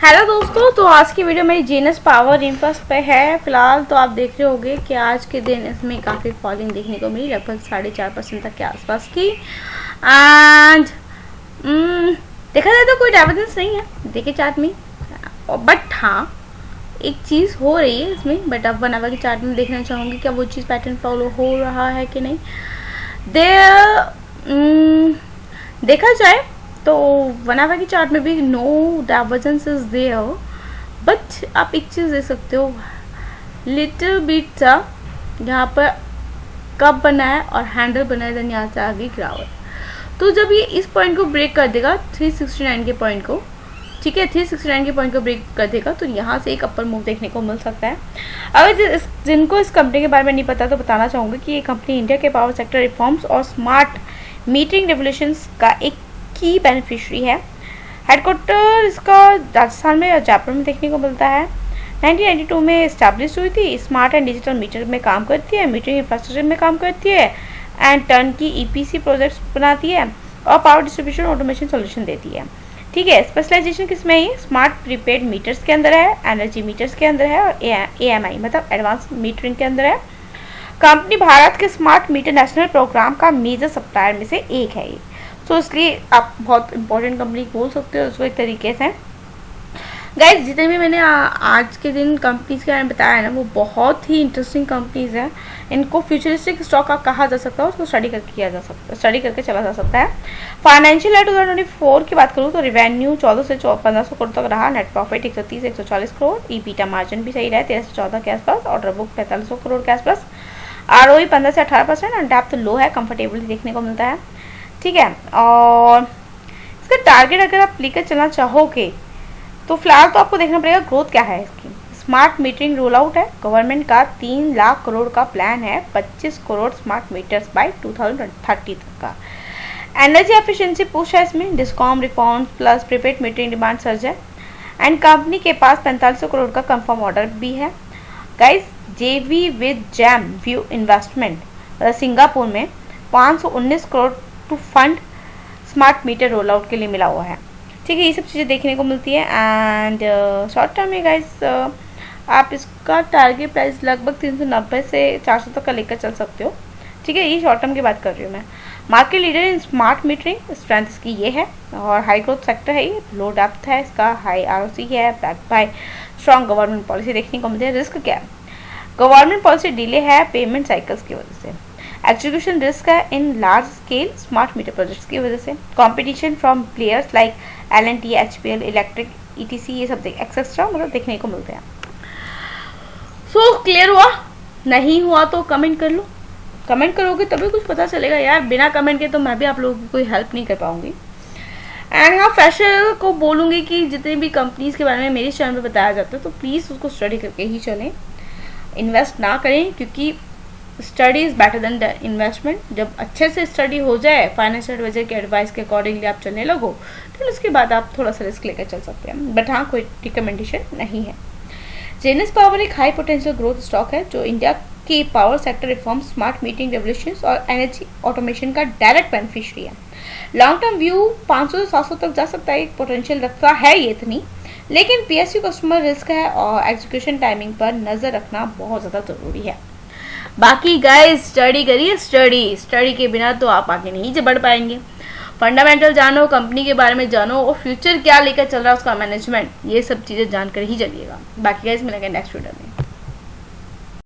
Hello दोस्तों, तो आज की वीडियो मेरी जीनस पावर इन्फर्स पे है। फिलहाल तो आप देख रहे होंगे कि आज के दिन इसमें काफ़ी फॉलिंग देखने को मिली, लगभग 4.5% तक के आसपास की। एंड देखा जाए तो कोई डाइवर्जेंस नहीं है देखे चार्ट में, बट हाँ एक चीज़ हो रही है इसमें। बट अब 1 आवर की चार्ट में देखना चाहूँगी क्या वो चीज़ पैटर्न फॉलो हो रहा है कि नहीं। देखा जाए तो 1 आवर की चार्ट में भी no divergence is there, but आप एक चीज़ दे सकते हो लिटिल बिट सा, यहाँ पर कप बना है और हैंडल बना है, देन यहाँ से आगे गिरावट। तो जब ये इस पॉइंट को ब्रेक कर देगा 369 के पॉइंट को, ठीक है 369 के पॉइंट को ब्रेक कर देगा, तो यहाँ से एक अपर मूव देखने को मिल सकता है। अगर जिनको इस कंपनी के बारे में नहीं पता तो बताना चाहूँगी कि ये कंपनी इंडिया के पावर सेक्टर रिफॉर्म्स और स्मार्ट मीटरिंग रेवोल्यूशंस का एक की बेनिफिशियरी है। हेडक्वार्टर इसका राजस्थान में और जयपुर में देखने को मिलता है। 1992 में इस्टेब्लिश हुई थी। स्मार्ट एंड डिजिटल मीटर में काम करती है, मीटरिंग इंफ्रास्ट्रक्चर में काम करती है, एंड टर्न की ईपीसी प्रोजेक्ट्स बनाती है और पावर डिस्ट्रीब्यूशन ऑटोमेशन सॉल्यूशन देती है। ठीक है, स्पेशलाइजेशन किसमें है? स्मार्ट प्रीपेड मीटर्स के अंदर है, एनर्जी मीटर्स के अंदर है और एएमआई मतलब एडवांस मीटरिंग के अंदर है। कंपनी भारत के स्मार्ट मीटर नेशनल प्रोग्राम का मेजर सप्लायर में से एक है ये, तो इसलिए आप बहुत इंपॉर्टेंट कंपनी बोल सकते हो उसको एक तरीके से। गाइज जितने भी मैंने आज के दिन कंपनीज के बारे में बताया है ना, वो बहुत ही इंटरेस्टिंग कंपनीज हैं। इनको फ्यूचरिस्टिक स्टॉक का कहा जा सकता है, उसको स्टडी करके किया जा सकता है, स्टडी करके चला जा सकता है। फाइनेंशियल ईयर 2024 की बात करूँ तो रिवेन्यू 1400 से 1500 करोड़ तक रहा, नेट प्रॉफिट 130 से 140 करोड़, ईबीटा मार्जिन भी सही रहा 13 से 14 के आसपास, ऑर्डर बुक 4500 करोड़ के आसपास, आरओई 15 से 18%, और डेप्थ लो है, कंफर्टेबली देखने को मिलता है। ठीक है, और इसका टारगेट अगर आप लेकर चलना चाहोगे तो फिलहाल तो आपको देखना पड़ेगा ग्रोथ क्या है इसकी। स्मार्ट मीटरिंग रोल आउट है, गवर्नमेंट का 3 लाख करोड़ का प्लान है, 25 करोड़ स्मार्ट मीटर्स बाय 2030 तक का। एनर्जी एफिशिएंसी पुश है इसमें, discom reforms plus prepaid metering demand surge है, एंड कंपनी के पास 4500 करोड़ का कंफर्म ऑर्डर भी है। Guys JV with jam view investment Singapore में 519 crore to fund smart meter roll out के लिए मिला हुआ है। ठीक है, ये सब चीज़ें देखने को मिलती है। एंड शॉर्ट टर्म में गाइस आप इसका टारगेट प्राइस लगभग 390 से 400 तक का लेकर चल सकते हो। ठीक है, ये शॉर्ट टर्म की बात कर रही हूँ मैं। Market leader in smart metering, strength इसकी ये है, और हाई ग्रोथ सेक्टर है, ये लो डेप्थ है इसका, हाई आरओसी है, back by strong government policy देखने को मिलती है। रिस्क क्या है? गवर्नमेंट पॉलिसी डिले है पेमेंट साइकिल्स की वजह से, एग्जीक्यूशन रिस्क है in large scale smart meter projects की वजह से, competition from players like L&T, HPL, electric, etc, ये सब एक्सेट्रा मतलब देखने को मिलते हैं। सो क्लियर हुआ? नहीं हुआ तो कमेंट कर लो, कमेंट करोगे तभी कुछ पता चलेगा यार, बिना कमेंट के तो मैं भी आप लोगों की कोई हेल्प नहीं कर पाऊंगी। एंड हाँ, फ्रेशर को बोलूँगी कि जितनी भी कंपनीज के बारे में मेरे चैनल पर बताया जाता है तो प्लीज़ उसको स्टडी करके ही चलें, इन्वेस्ट ना करें, क्योंकि study is better than the investment. जब अच्छे से स्टडी हो जाए, फाइनेंशियल एडवाइजर के एडवाइस के अकॉर्डिंगली आप चलने लगो, तो उसके बाद आप थोड़ा सा रिस्क लेकर चल सकते हैं, बट हाँ कोई रिकमेंडेशन नहीं है। जीनस पावर एक हाई पोटेंशियल ग्रोथ स्टॉक है जो इंडिया की power sector reform, smart meeting revolutions और एनर्जी ऑटोमेशन का डायरेक्ट बेनिफिशियरी है। लॉन्ग टर्म व्यू 500 से 700 तक जा सकता है, एक पोटेंशियल रखता है ये इतनी, लेकिन पीएसयू कस्टमर रिस्क है और एग्जीक्यूशन टाइमिंग पर नज़र रखना बहुत ज़्यादा ज़रूरी है। बाकी गाइस स्टडी करिए, स्टडी के बिना तो आप आगे नहीं बढ़ पाएंगे। फंडामेंटल जानो, कंपनी के बारे में जानो, और फ्यूचर क्या लेकर चल रहा है उसका मैनेजमेंट, ये सब चीज़ें जानकर ही चलिएगा। बाकी गाइस मिलेंगे नेक्स्ट वीडियो में।